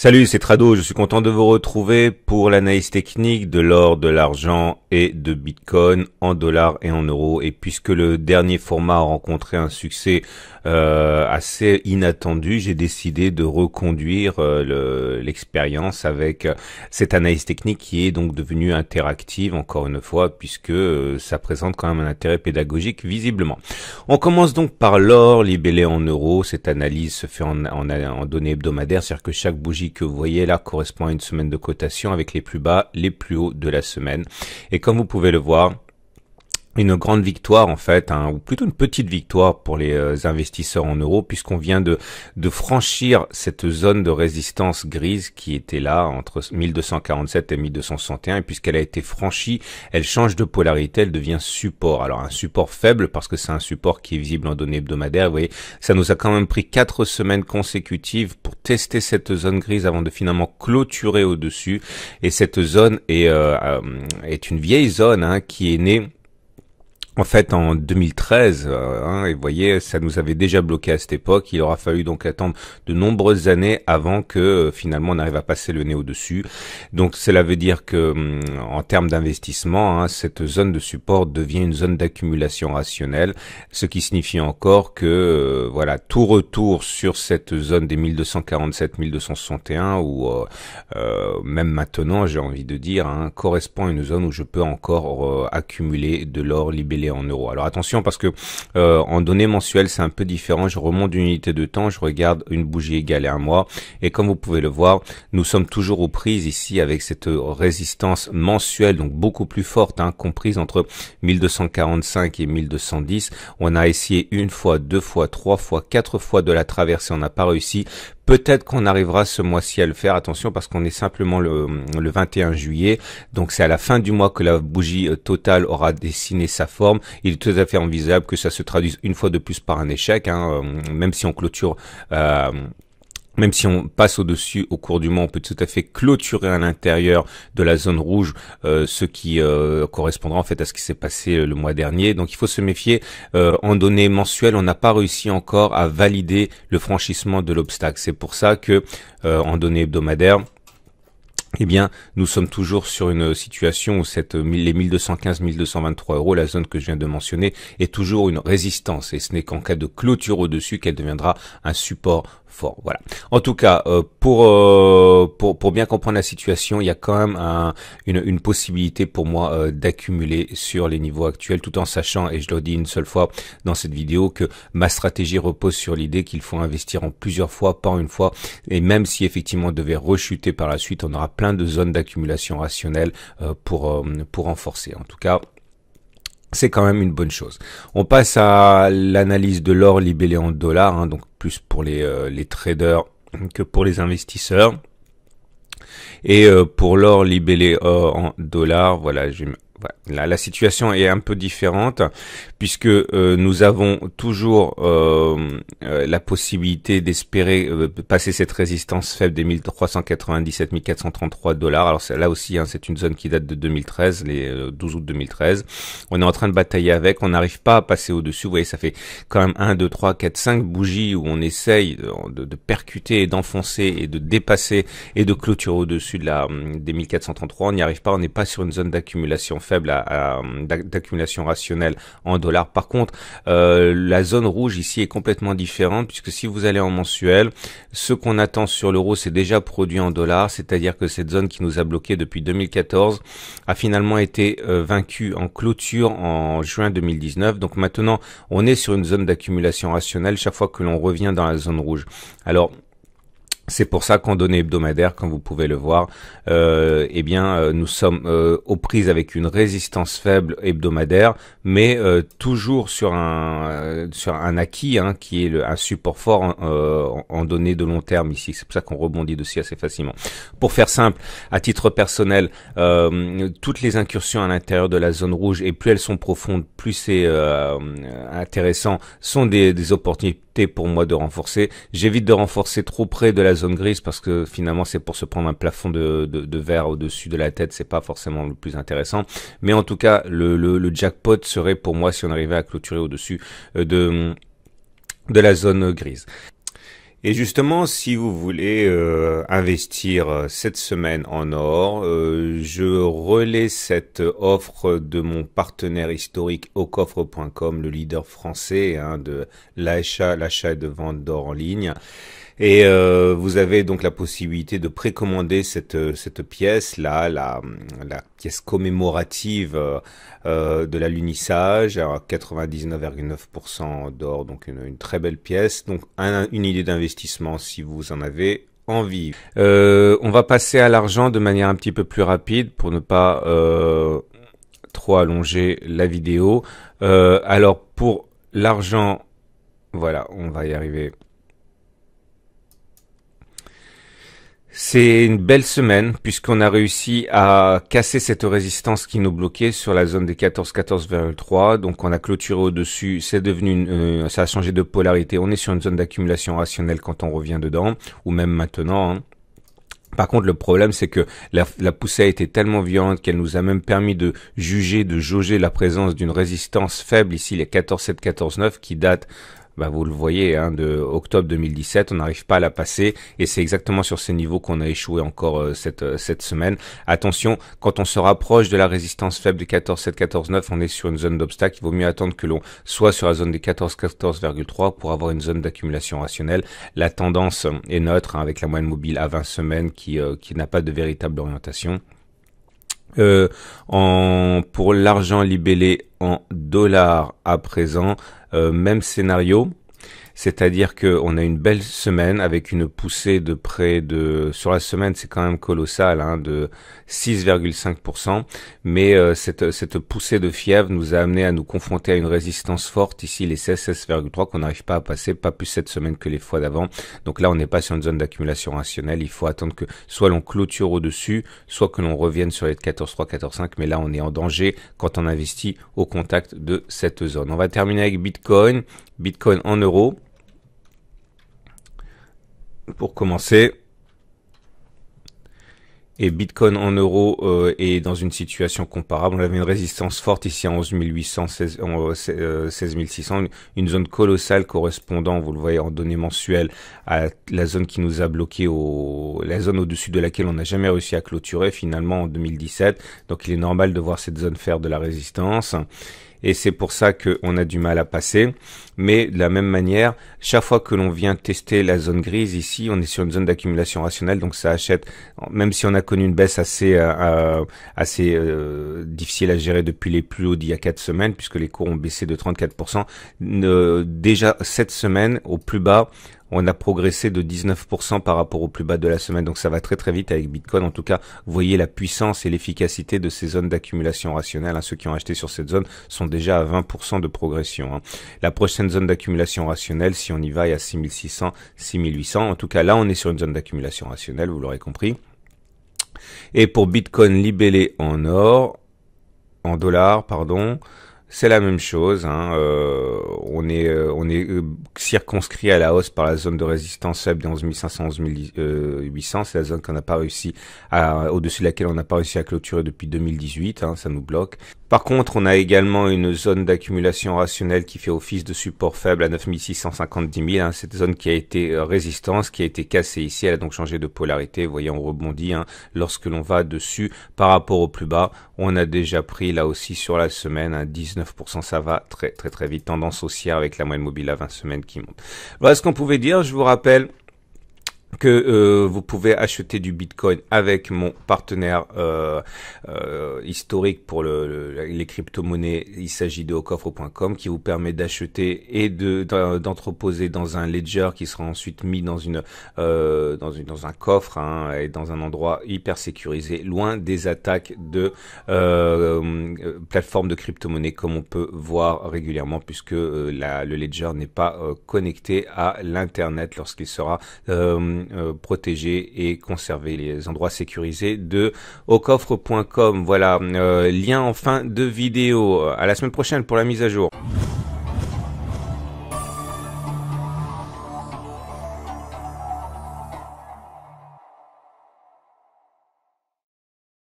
Salut, c'est Trado, je suis content de vous retrouver pour l'analyse technique de l'or, de l'argent et de Bitcoin en dollars et en euros. Et puisque le dernier format a rencontré un succès assez inattendu, j'ai décidé de reconduire l'expérience avec cette analyse technique qui est donc devenue interactive encore une fois puisque ça présente quand même un intérêt pédagogique visiblement. On commence donc par l'or libellé en euros. Cette analyse se fait en données hebdomadaires, c'est-à-dire que chaque bougie que vous voyez là correspond à une semaine de cotation avec les plus bas, les plus hauts de la semaine. Et comme vous pouvez le voir, une grande victoire en fait, ou plutôt une petite victoire pour les investisseurs en euros puisqu'on vient de franchir cette zone de résistance grise qui était là entre 1247 et 1261 et puisqu'elle a été franchie, elle change de polarité, elle devient support. Alors un support faible parce que c'est un support qui est visible en données hebdomadaires. Vous voyez, ça nous a quand même pris 4 semaines consécutives pour tester cette zone grise avant de finalement clôturer au-dessus. Et cette zone est une vieille zone qui est née en fait, en 2013, et vous voyez, ça nous avait déjà bloqué à cette époque. Il aura fallu donc attendre de nombreuses années avant que finalement on arrive à passer le nez au-dessus. Donc cela veut dire que en termes d'investissement, cette zone de support devient une zone d'accumulation rationnelle, ce qui signifie encore que voilà, tout retour sur cette zone des 1247-1261 ou même maintenant, j'ai envie de dire, correspond à une zone où je peux encore accumuler de l'or libellé en euros. Alors attention parce que en données mensuelles c'est un peu différent. Je remonte d'une unité de temps, je regarde une bougie égale à un mois et comme vous pouvez le voir, nous sommes toujours aux prises ici avec cette résistance mensuelle donc beaucoup plus forte, comprise entre 1245 et 1210. On a essayé une fois, deux fois, trois fois, quatre fois de la traverser, on n'a pas réussi. Peut-être qu'on arrivera ce mois-ci à le faire, attention parce qu'on est simplement le 21 juillet, donc c'est à la fin du mois que la bougie totale aura dessiné sa forme. Il est tout à fait envisageable que ça se traduise une fois de plus par un échec, même si on clôture... Même si on passe au-dessus au cours du mois, on peut tout à fait clôturer à l'intérieur de la zone rouge, ce qui correspondra en fait à ce qui s'est passé le mois dernier. Donc il faut se méfier. En données mensuelles, on n'a pas réussi encore à valider le franchissement de l'obstacle. C'est pour ça que en données hebdomadaires, eh bien, nous sommes toujours sur une situation où les 1215-1223 euros, la zone que je viens de mentionner, est toujours une résistance et ce n'est qu'en cas de clôture au-dessus qu'elle deviendra un support fort. Voilà. En tout cas, pour bien comprendre la situation, il y a quand même une possibilité pour moi d'accumuler sur les niveaux actuels, tout en sachant, et je le dis une seule fois dans cette vidéo, que ma stratégie repose sur l'idée qu'il faut investir en plusieurs fois, pas en une fois, et même si effectivement on devait rechuter par la suite, on aura plein de zones d'accumulation rationnelle pour renforcer. En tout cas, c'est quand même une bonne chose. On passe à l'analyse de l'or libellé en dollars, donc plus pour les traders que pour les investisseurs. Et pour l'or libellé en dollars, voilà, la situation est un peu différente puisque nous avons toujours la possibilité d'espérer passer cette résistance faible des 1397-1433 dollars. Alors là aussi, c'est une zone qui date de 2013, les 12 août 2013. On est en train de batailler avec, on n'arrive pas à passer au-dessus. Vous voyez, ça fait quand même 1, 2, 3, 4, 5 bougies où on essaye de percuter et d'enfoncer et de dépasser et de clôturer au-dessus des 1433. On n'y arrive pas, on n'est pas sur une zone d'accumulation faible d'accumulation rationnelle en dollars. Par contre, la zone rouge ici est complètement différente puisque si vous allez en mensuel, ce qu'on attend sur l'euro c'est déjà produit en dollars, c'est-à-dire que cette zone qui nous a bloqué depuis 2014 a finalement été vaincue en clôture en juin 2019. Donc maintenant, on est sur une zone d'accumulation rationnelle chaque fois que l'on revient dans la zone rouge. Alors, c'est pour ça qu'en données hebdomadaires, comme vous pouvez le voir, nous sommes aux prises avec une résistance faible hebdomadaire, mais toujours sur un acquis qui est un support fort en données de long terme ici. C'est pour ça qu'on rebondit dessus assez facilement. Pour faire simple, à titre personnel, toutes les incursions à l'intérieur de la zone rouge, et plus elles sont profondes, plus c'est intéressant, sont des opportunités pour moi de renforcer. J'évite de renforcer trop près de la zone grise parce que finalement c'est pour se prendre un plafond de verre au-dessus de la tête, c'est pas forcément le plus intéressant. Mais en tout cas, le jackpot serait pour moi si on arrivait à clôturer au-dessus de la zone grise. Et justement, si vous voulez investir cette semaine en or, je relais cette offre de mon partenaire historique aucoffre.com, le leader français de l'achat et de vente d'or en ligne. Et vous avez donc la possibilité de précommander cette pièce là, la pièce commémorative de l'alunissage à 99,9% d'or, donc une très belle pièce, donc une idée d'investissement si vous en avez envie. On va passer à l'argent de manière un petit peu plus rapide pour ne pas trop allonger la vidéo. Alors pour l'argent, voilà, on va y arriver. C'est une belle semaine puisqu'on a réussi à casser cette résistance qui nous bloquait sur la zone des 14,3. Donc on a clôturé au-dessus, c'est devenu ça a changé de polarité. On est sur une zone d'accumulation rationnelle quand on revient dedans, ou même maintenant. Par contre, le problème, c'est que la poussée a été tellement violente qu'elle nous a même permis de jauger la présence d'une résistance faible ici, les 14,7, 14,9 qui date, vous le voyez, de octobre 2017, on n'arrive pas à la passer et c'est exactement sur ces niveaux qu'on a échoué encore cette semaine. Attention, quand on se rapproche de la résistance faible de 14,7, 14,9, on est sur une zone d'obstacle. Il vaut mieux attendre que l'on soit sur la zone des 14,3 pour avoir une zone d'accumulation rationnelle. La tendance est neutre avec la moyenne mobile à 20 semaines qui n'a pas de véritable orientation. Pour l'argent libellé en dollars à présent, même scénario, c'est-à-dire que on a une belle semaine avec une poussée de près de, sur la semaine c'est quand même colossal, de 6,5%, mais cette poussée de fièvre nous a amené à nous confronter à une résistance forte ici, les 16,3 qu'on n'arrive pas à passer, pas plus cette semaine que les fois d'avant. Donc là on n'est pas sur une zone d'accumulation rationnelle, il faut attendre que soit l'on clôture au-dessus, soit que l'on revienne sur les 14,3, 14,5, mais là on est en danger quand on investit au contact de cette zone. On va terminer avec Bitcoin en euros. Pour commencer, et Bitcoin en euros est dans une situation comparable. On avait une résistance forte ici à 11 800, 16 600, une zone colossale correspondant, vous le voyez en données mensuelles, à la zone qui nous a bloqué, la zone au-dessus de laquelle on n'a jamais réussi à clôturer finalement en 2017. Donc il est normal de voir cette zone faire de la résistance. Et c'est pour ça qu'on a du mal à passer. Mais de la même manière, chaque fois que l'on vient tester la zone grise, ici, on est sur une zone d'accumulation rationnelle, donc ça achète, même si on a connu une baisse assez difficile à gérer depuis les plus hauts d'il y a 4 semaines, puisque les cours ont baissé de 34%, déjà cette semaine, au plus bas, on a progressé de 19% par rapport au plus bas de la semaine. Donc ça va très très vite avec Bitcoin. En tout cas, vous voyez la puissance et l'efficacité de ces zones d'accumulation rationnelle. Ceux qui ont acheté sur cette zone sont déjà à 20% de progression. La prochaine zone d'accumulation rationnelle, si on y va, est à 6600, 6800. En tout cas, là, on est sur une zone d'accumulation rationnelle, vous l'aurez compris. Et pour Bitcoin libellé en dollars, c'est la même chose. On est circonscrit à la hausse par la zone de résistance faible des 11 500, 11 800. C'est la zone qu'on n'a pas réussi au-dessus de laquelle on n'a pas réussi à clôturer depuis 2018. Ça nous bloque. Par contre, on a également une zone d'accumulation rationnelle qui fait office de support faible à 9 650 000. Cette zone qui a été résistance, qui a été cassée ici. Elle a donc changé de polarité. Vous voyez, on rebondit. Lorsque l'on va dessus par rapport au plus bas, on a déjà pris là aussi sur la semaine 19%. Ça va très très très vite. Tendance haussière avec la moyenne mobile à 20 semaines qui monte. Voilà ce qu'on pouvait dire. Je vous rappelle que vous pouvez acheter du Bitcoin avec mon partenaire historique pour les crypto-monnaies. Il s'agit de aucoffre.com qui vous permet d'acheter et d'entreposer dans un ledger qui sera ensuite mis dans un coffre et dans un endroit hyper sécurisé, loin des attaques de plateformes de crypto-monnaies comme on peut voir régulièrement, puisque le ledger n'est pas connecté à l'internet lorsqu'il sera protéger et conserver les endroits sécurisés de aucoffre.com. Voilà, lien en fin de vidéo. À la semaine prochaine pour la mise à jour.